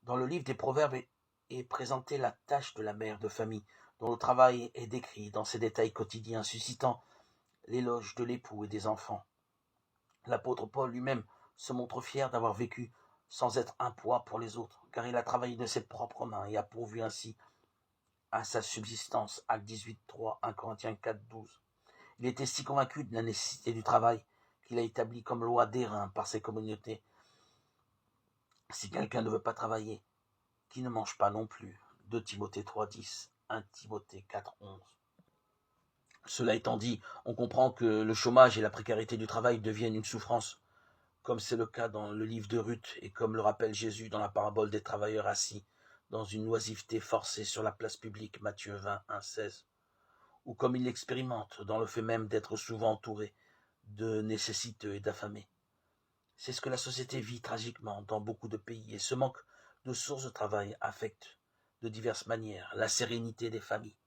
Dans le livre des Proverbes est présentée la tâche de la mère de famille, dont le travail est décrit dans ses détails quotidiens, suscitant l'éloge de l'époux et des enfants. L'apôtre Paul lui-même se montre fier d'avoir vécu sans être un poids pour les autres, car il a travaillé de ses propres mains et a pourvu ainsi à sa subsistance. Actes 18, 3, 1 Corinthiens 4, 12. Il était si convaincu de la nécessité du travail qu'il a établi comme loi d'airain par ses communautés. Si quelqu'un ne veut pas travailler, qu'il ne mange pas non plus. 2 Timothée 3, 10, 1 Timothée 4, 11. Cela étant dit, on comprend que le chômage et la précarité du travail deviennent une souffrance, comme c'est le cas dans le livre de Ruth et comme le rappelle Jésus dans la parabole des travailleurs assis dans une oisiveté forcée sur la place publique, Matthieu 20, 1, 16, ou comme il l'expérimente dans le fait même d'être souvent entouré de nécessiteux et d'affamés. C'est ce que la société vit tragiquement dans beaucoup de pays, et ce manque de sources de travail affecte de diverses manières la sérénité des familles,